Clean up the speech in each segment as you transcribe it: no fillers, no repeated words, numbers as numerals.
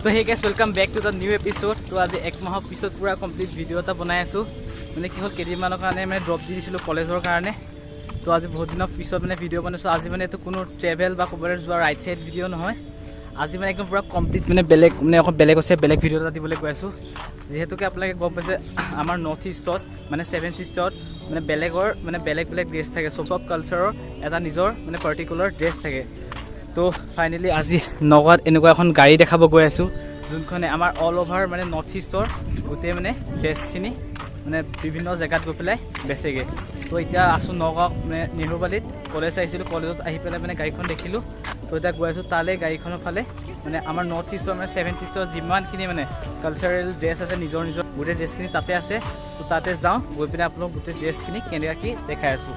তো hey guys welcome back to the new episode. তো আজি এক মাহৰ পিছত পুৰা কমপ্লিট ভিডিও এটা বনাই আছো। মানে কি হ'ল কেইদিনমানৰ কাৰণে মানে ড্ৰপ দি দিছিলোঁ কলেজৰ কাৰণে। তো আজি বহুত দিনৰ পিছত মানে ভিডিও বনাইছোঁ। আজি মানে এইটো কোনো ট্ৰেভেল বা ক'বলৈ যোৱা ৰাইট সাইড ভিডিও নহয়। আজি মানে একদম পুৰা কমপ্লিট মানে বেলেগ মানে অকণ বেলেগ আছে, বেলেগ ভিডিও এটা দিবলৈ গৈ আছোঁ। যিহেতুকে আপোনালোকে গম পাইছে আমাৰ নৰ্থ ইষ্টত মানে 7 চিষ্টাৰত মানে বেলেগৰ মানে বেলেগ বেলেগ ড্ৰেছ থাকে। চব কালচাৰৰ এটা নিজৰ মানে পাৰ্টিকুলাৰ ড্ৰেছ থাকে। তো ফাইনেলি আজি নগাঁৱত এনেকুৱা এখন গাড়ী দেখাব গৈ আছোঁ, যোনখনে আমাৰ অল অভাৰ মানে নৰ্থ ইষ্টৰ গোটেই মানে ড্ৰেছখিনি মানে বিভিন্ন জেগাত গৈ পেলাই বেচেগৈ। তো এতিয়া আছোঁ নগাঁও মানে নেহৰুবালিত কলেজ আহিছিলোঁ, কলেজত আহি পেলাই মানে গাড়ীখন দেখিলোঁ। তো এতিয়া গৈ আছোঁ তালৈ গাড়ীখনৰ ফালে। মানে আমাৰ নৰ্থ ইষ্টৰ মানে 7 চিষ্টাৰত যিমানখিনি মানে কালচাৰেল ড্ৰেছ আছে নিজৰ নিজৰ গোটেই ড্ৰেছখিনি তাতে আছে। তো তাতে যাওঁ, গৈ পিনে আপোনালোক গোটেই ড্ৰেছখিনি কেনেকুৱা কি দেখাই আছোঁ।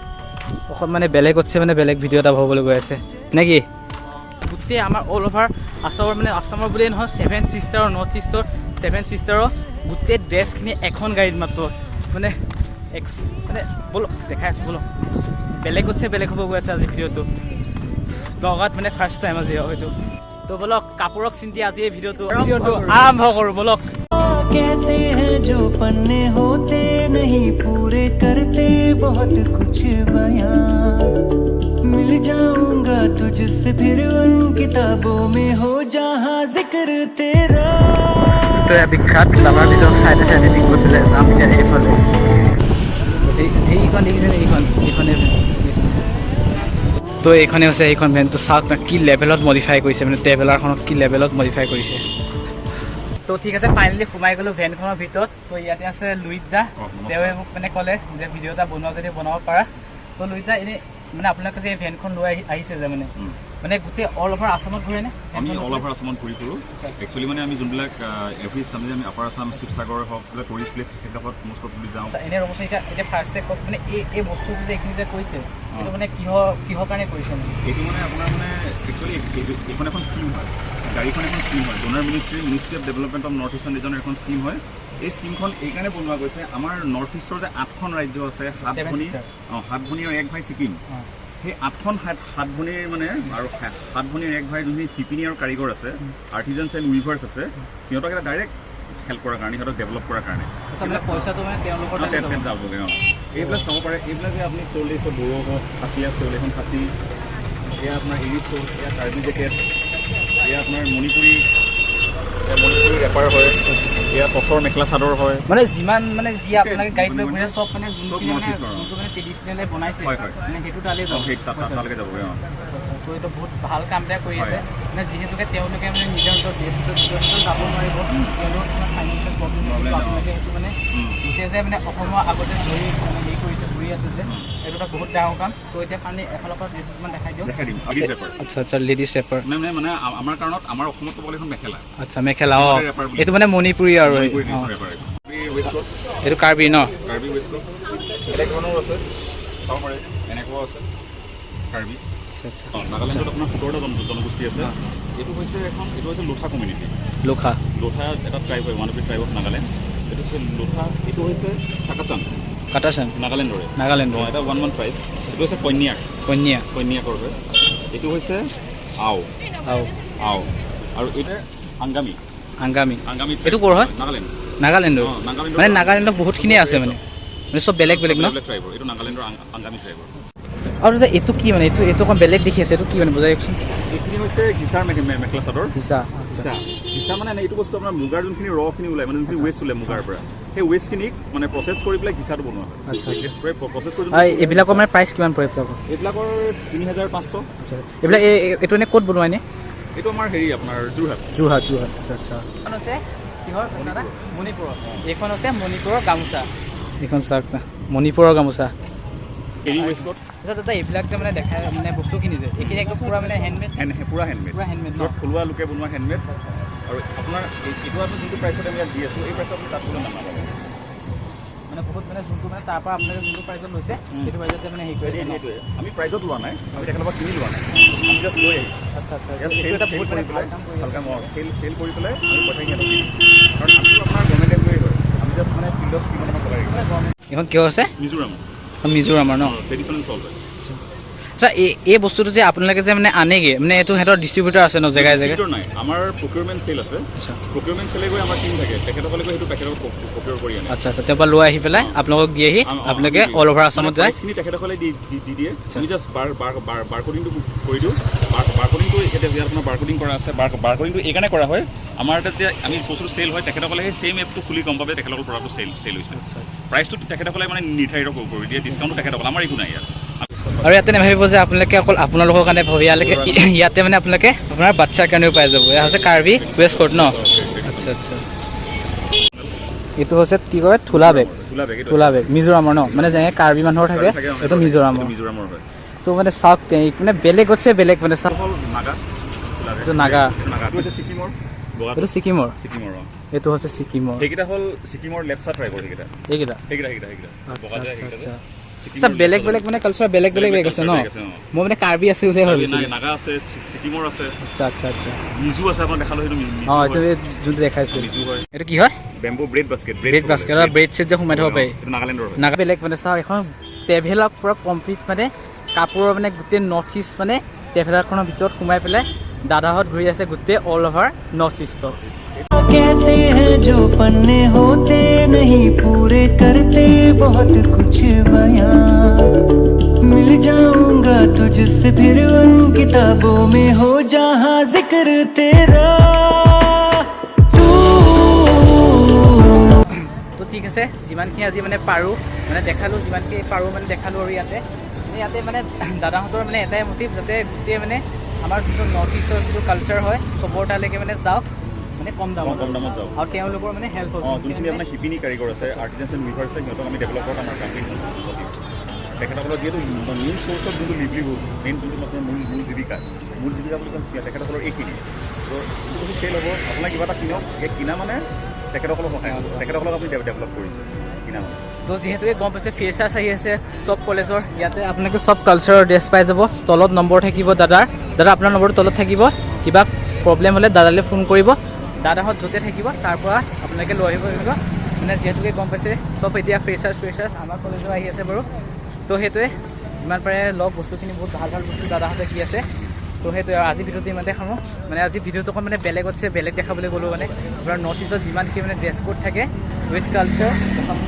অকণ মানে বেলেগতছে মানে বেলেগ ভিডিঅ' এটা হ'বলৈ গৈ আছে নে কি? গোটেই আমাৰ অল অভাৰ আছামৰ মানে আছামৰ বুলিয়ে নহয় 7 চিষ্টাৰৰ নৰ্থ ইষ্টৰ 7 চিষ্টাৰৰ গোটেই ড্ৰেছখিনি এখন গাড়ীত মাত্ৰ মানে মানে ব'লক দেখাই আছোঁ ব'লক। বেলেগতছে বেলেগ হ'ব গৈ আছে আজি ভিডিঅ'টো। নগাঁৱত মানে ফাৰ্ষ্ট টাইম আজি হয়তো। তো ব'লক কাপোৰক চিন্তি আজি এই ভিডিঅ'টো আৰম্ভ কৰোঁ ব'লক। कहते हैं जो पन्ने होते नहीं पूरे करते बहुत कुछ बयां मिल जाऊंगा तुझसे फिर उन किताबों में हो जहां जिक्र तेरा। তো বিখ্যাত লাভাৰ ভিতৰত চাইডে চাইডে দি গৈ পেলাই যাম এতিয়া এইফালে। এইখন দেখিছেনে? এইখনে তো এইখনে হৈছে এইখন ভেন। তো চাওক না কি লেভেলত মডিফাই কৰিছে, মানে ট্ৰেভেলাৰখনক কি লেভেলত মডিফাই কৰিছে। তো ঠিক আছে, ফাইনেলি সোমাই গ'লোঁ ভেনখনৰ ভিতৰত। তো ইয়াতে আছে লুইত দা, তেওঁৱে মোক মানে ক'লে যে ভিডিঅ' এটা বনোৱা যদি বনাব পাৰা। তো লুইত দা এনেই মানে আপোনালোকে যে এই ভেনখন লৈ আহিছে যে মানে গোটেই অল অভাৰ আছামত ঘূৰে নে? আমি অল অভাৰ আছামত ঘূৰি ফুৰোঁ। একচুৱেলি মানে আমি যোনবিলাক এভৰি চাম যে আমি আপাৰ আছাম শিৱসাগৰ হওক বোলে টুৰিষ্ট প্লেচ সেইবিলাকত মোষ্ট অফ যাওঁ। এনেই ৰ'বচোন, এতিয়া ফাৰ্ষ্টে কওক মানে এই বস্তুটো যে এইখিনি যে কৰিছে এইটো মানে কিহৰ কাৰণে কৰিছে? এইটো মানে আপোনাৰ মানে একচুৱেলি এইখন এখন স্কিম হয়, গাড়ীখন এখন স্কিম হয়। Donor ministry of development of north ইষ্টৰ ৰিজনৰ এখন স্কিম হয়। এই স্কিমখন এইকাৰণে বনোৱা গৈছে, আমাৰ নৰ্থ ইষ্টৰ যে 8খন ৰাজ্য আছে, 7 ভনী আৰু 1 ভাই ছিকিম, সেই 8খন 7 ভনীৰ মানে আৰু 7 ভনীৰ 1 ভাই যোনখিনি শিপিনী আৰু কাৰিকৰ আছে, আৰ্টিজানছ এণ্ড উইভাৰ্ছ আছে, সিহঁতক এটা ডাইৰেক্ট হেল্প কৰাৰ কাৰণে, সিহঁতক ডেভেলপ কৰাৰ কাৰণে পইচাটো মানে তেওঁলোকৰ এইবিলাক চাব পাৰে। এইবিলাক যে আপুনি ষ্টল দিছে বড়ো হওক, খাচীয়া ষ্টল, এখন খাচী, এয়া আপোনাৰ এৰী ষ্টল, এয়া কাৰ্বি জেকেট, এয়া আপোনাৰ মণিপুৰী ৰেপাৰ হয়, এয়া টচৰ মেখেলা চাদৰ হয়। মানে যিমান মানে যি আপোনালোকে গাড়ীত লৈ ঘূৰে চব মানে যোনটো মানে ট্ৰেডিচনেলে বনাইছে মানে সেইটো তালৈ যাব। তালৈকে যাব। তো এইটো বহুত ভাল কাম এটা কৰি আছে। মানে যিহেতুকে তেওঁলোকে মানে নিজৰ ড্ৰেছটো যাব নোৱাৰিব, তেওঁলোকৰ কিছুমান ফাইনেন্সিয়েল প্ৰব্লেম আপোনালোকে সেইটো মানে গোটেই যে মানে অসমৰ আগতে ধৰি মানে হেৰি কৰিছে ঘূৰি আছে যে এইটো এটা বহুত ডাঙৰ কাম। তো এতিয়া কাৰণে এফালৰ পৰা ড্ৰেছমান দেখাই দিওঁ। আচ্ছা লেডিজ ৰেপাৰ মানে আমাৰ কাৰণত আমাৰ অসমত ক'ব গ'লে এখন মেখেলা। আচ্ছা মেখেলা, অঁ এইটো মানে মণিপুৰী আৰু এইটো কাৰ্বি ন? কাৰ্বি ৱেষ্টকোট বেলেগ ধৰণৰ আছে, চাব পাৰে। এনেকুৱাও আছে কাৰ্বি। আচ্ছা আচ্ছা। নাগালেণ্ডত আপোনাৰ 17টা জনগোষ্ঠী আছে। এইটো হৈছে লোঠা কমিউনিটি। লোঠা এটা ট্ৰাইব হয়, one of the tribe of Nagaland. এইটো হৈছে লোঠা। এইটো হৈছে কাটাচাং নাগালেণ্ডৰে। এটা 1 ট্ৰাইব। এইটো হৈছে কন্যাকৰ হয়। এইটো হৈছে আও আৰু এইটো আংগামী। এইটো ক'ৰ হয়? নাগালেণ্ডৰ। নাগালেণ্ডৰ মানে নাগালেণ্ডৰ বহুতখিনিয়ে আছে মানে চব বেলেগ বেলেগ ন? ট্ৰাইবৰ। এইটো নাগালেণ্ডৰ আংগামী ট্ৰাইবৰ। আৰু যে এইটো কি মানে এইটো অকণ বেলেগ দেখি আছে, এইটো কি মানে বুজাই দিয়কচোন। এইখিনি হৈছে ঘিচাৰ মেখেলা চাদৰ। ঘিচা মানে এইটো বস্তু আপোনাৰ মুগাৰ যোনখিনি ৰখিনি ওলায়, মানে যোনখিনি ৱেষ্ট ওলায় মুগাৰ পৰা, সেই ৱেষ্টখিনিক মানে প্ৰচেছ কৰি পেলাই ঘিচাটো বনোৱা হয়। প্ৰচেছ কৰি এইবিলাকৰ মানে প্ৰাইচ কিমান পৰে? এইবিলাকৰ 3500। এইবিলাক এইটো এনে ক'ত বনোৱা এনে? এইটো আমাৰ হেৰি আপোনাৰ যোৰহাট। আচ্ছা আচ্ছা। এইখন হৈছে কিহৰ দাদা? মণিপুৰৰ। এইখন হৈছে মণিপুৰৰ গামোচা। এইখন চাওক না মণিপুৰৰ গামোচা। এৰী ৱেষ্টকোট। দাদা এইবিলাক যে মানে দেখাই মানে বস্তুখিনি যে এইখিনি একদম পুৰা মানে হেণ্ডমেড পুৰা হেণ্ডমেড থলুৱা লোকে বনোৱা হেণ্ডমেড। আৰু আপোনাৰ এইটো আমি যোনটো প্ৰাইচত আমি ইয়াত দি আছোঁ, এই প্ৰাইচত আপুনি তাত কোনো নাপাব। মানে বহুত মানে যোনটো মানে তাৰ পৰা আপোনালোকে যোনটো প্ৰাইচত লৈছে সেইটো প্ৰাইচতে মানে হেৰি কৰি দিয়ে। আমি প্ৰাইজত লোৱা নাই, আমি তেখেতৰ পৰা কিনি লোৱা নাই, আমি জাষ্ট লৈ আহিছোঁ। আচ্ছা আচ্ছা। চেল কৰি পেলাই চেল কৰি পেলাই আমি পইচাখিনি সিহঁতক দিম। কাৰণ আমি আপোনাৰ গভৰ্ণমেণ্ট এমপ্লয়ী হয়, আমি জাষ্ট মানে ফিল্ডত কিমান চলাই এইখন কিয় আছে? মিজোৰামৰ ন? ট্ৰেডিশ্যনেল চল হয়। আচ্ছা এই বস্তুটো যে আপোনালোকে যে মানে আনেগে মানে এইটো সিহঁতৰ ডিষ্ট্ৰিবিউটাৰ আছে ন জেগাই জেগাই Distributor নাই আমাৰ প্ৰকিউৰমেণ্ট চেল আছে আচ্ছা প্ৰকিউৰমেণ্ট চেলে গৈ আমাৰ টিম থাকে তেখেতসকলে গৈ সেইটো পেকেটত প্ৰকিউৰ কৰি আনে আচ্ছা আচ্ছা তাৰপৰা লৈ আহি পেলাই আপোনালোকক দিয়েহি আপোনালোকে অল অভাৰ আছামত যায় প্ৰাইচখিনি তেখেতসকলে দি দিয়ে আমি জাষ্ট বাৰকডিংটো কৰি দিওঁ বাৰকডিংটো এতিয়া ইয়াত আপোনাৰ বাৰকডিং কৰা আছে বাৰকডিংটো এইকাৰণে কৰা হয় আমাৰ তেতিয়া আমি বস্তুটো চেল হয় তেখেতসকলে সেই ছেইম এপটো খুলি গম পাবে তেখেতসকলৰ প্ৰডাক্টটো চেল হৈছে প্ৰাইচটো তেখেতসকলে মানে নিৰ্ধাৰিত কৰি দিয়ে ডিছকাউণ্টটো তেখেতসকলে আমাৰ একো নাই ইয়াত আৰু ইয়াতে নাভাবিব যে আপোনালোকে অকল আপোনালোকৰ কাৰণে ভাবি ইয়াতে মানে আপোনালোকে আপোনাৰ বাচ্চাৰ কাৰণেও পাই যাব এয়া হৈছে কাৰ্বি ৱেষ্ট কোৰ্ট ন আচ্ছা আচ্ছা এইটো হৈছে কি কয় থোলা বেগ মিজোৰামৰ ন মানে যেনেকৈ কাৰ্বি মানুহৰ থাকে এইটো মিজোৰামৰ হয় তো মানে চাওক মানে বেলেগতছে বেলেগ মানে চাওক এইটো নাগা এইটো ছিকিমৰ এইটো হৈছে ছিকিমৰ সেইকেইটা হ'ল ছিকিমৰ লেপচা ট্ৰাইবৰ সেইকেইটা আচ্ছা আচ্ছা বেলেগ বেলেগ মানে কালচাৰ বেলেগ বেলেগ আছে ন মই মানে কাৰ্বি আছে বুলি ভাবিছিলোঁ নাগা আছে ছিকিমৰ আছে আচ্ছা আচ্ছা আচ্ছা মিজু আছে আপোনাক দেখালো সেইটো অঁ এইটো যোনটো দেখাইছোঁ মিজু হয় এইটো কি হয় বেম্বো ব্ৰেড বাস্কেট আৰু ব্ৰেড চেট যে সোমাই থ'ব পাৰি এইটো নাগালেণ্ডৰ হয় নাগা বেলেগ মানে চাওক এখন ট্ৰেভেলাৰ পূৰা কমপ্লিট মানে কাপোৰৰ মানে গোটেই নৰ্থ ইষ্ট মানে ট্ৰেভেলাৰখনৰ ভিতৰত সোমাই পেলাই দাদাহঁত ঘূৰি আছে গোটেই অল অভাৰ নৰ্থ ইষ্টত कहते हैं जो पन्ने होते नहीं पूरे करते बहुत कुछ बयां मिल जाऊंगा तुझसे फिर उन किताबों में हो जहां जिक्र तेरा তো ঠিক আছে যিমানখিনি আজি মানে পাৰোঁ মানে দেখালোঁ যিমানখিনি পাৰোঁ মানে দেখালোঁ আৰু ইয়াতে মানে দাদাহঁতৰ মানে এটাই মটিভ যাতে গোটেই মানে আমাৰ যিটো নৰ্থ ইষ্টৰ যিটো কালচাৰ হয় চবৰ তালৈকে মানে যাওক মানে কম দামত যাওক আৰু তেওঁলোকৰ মানে হেল্প হ'ব যোনখিনি আপোনাৰ শিপিনী কাৰিকৰ আছে আৰ্টিজেন্স এণ্ড উইভাৰ আছে সিহঁতক আমি ডেভেলপ কৰাত আমাৰ কামখিনি তেখেতসকলৰ যিহেতু মেইন চ'ৰ্চ অফ যোনটো লিভলিহুড মেইন যোনটো আপোনাৰ মূল জীৱিকা বুলি কয় তেখেতসকলৰ এইখিনি তো যোনটো চেল হ'ব আপোনাক কিবা এটা কিনক এই কিনা মানে তেখেতসকলক সহায় হ'ব তেখেতসকলক আপুনি ডেভেলপ কৰিছে কিনা মানে তো যিহেতুকে গম পাইছে ফ্ৰেচাৰ্ছ আহি আছে চব কলেজৰ ইয়াতে আপোনালোকে চব কালচাৰৰ ড্ৰেছ পাই যাব তলত নম্বৰ থাকিব দাদা আপোনাৰ নম্বৰটো তলত থাকিব কিবা প্ৰব্লেম হ'লে দাদালৈ ফোন কৰিব দাদাহঁত য'তে থাকিব তাৰ পৰা আপোনালোকে লৈ আহিব পাৰিব মানে যিহেতুকে গম পাইছে চব এতিয়া ফ্ৰেচাৰ্ছ আমাৰ কলেজৰ আহি আছে বাৰু তো সেইটোৱে যিমান পাৰে লগ বস্তুখিনি বহুত ভাল বস্তু দাদাহঁতে কি আছে তো সেইটোৱে আজি ভিডিঅ'টো ইমানতে খাওঁ মানে আজি ভিডিঅ'টো অকণ মানে বেলেগতছে বেলেগ দেখাবলৈ গ'লোঁ মানে আপোনাৰ নৰ্থ ইষ্টত যিমানখিনি মানে ড্ৰেছ কোড থাকে উইথ কালচাৰ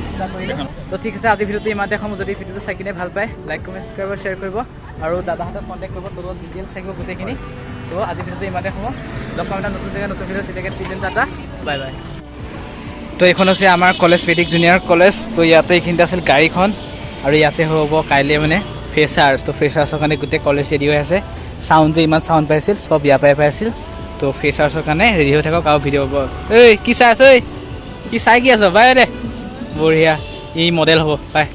চেষ্টা কৰিলোঁ তো ঠিক আছে আজি ভিডিঅ'টো ইমানতে খাওঁ যদি ভিডিঅ'টো চাই কিনে ভাল পায় লাইক কমেণ্ট কৰিব শ্বেয়াৰ কৰিব আৰু দাদাহঁতক কণ্টেক্ট কৰিব তলত ডিটেইলছ থাকিব গোটেইখিনি তো আজি ভিডিঅ'টো ইমানতে খাওঁ লগ পাম এটা নতুন জেগা নতুন ভিডিঅ' তেতিয়াকে চিলড্ৰেন টাটা বাই বাই তো এইখন হৈছে আমাৰ কলেজ বেদিক জুনিয়ৰ কলেজ তো ইয়াতে এইখিনিতে আছিল গাড়ীখন আৰু ইয়াতে হ'ব কাইলৈ মানে ফ্ৰেচাৰ্ছ তো ফ্ৰেচাৰ্ছৰ কাৰণে গোটেই কলেজ ৰেডি হৈ আছে চাউণ্ড যে ইমান চাউণ্ড পাইছিল চব ইয়াৰ পৰাই পাইছিল তো ফ্ৰেচাৰ্ছৰ কাৰণে ৰেডি হৈ থাকক আৰু ভিডিঅ' হ'ব ঐ কি চাই আছ ঐ কি চাই কি আছ বাই দে বঢ়িয়া ই মডেল হ'ব বাই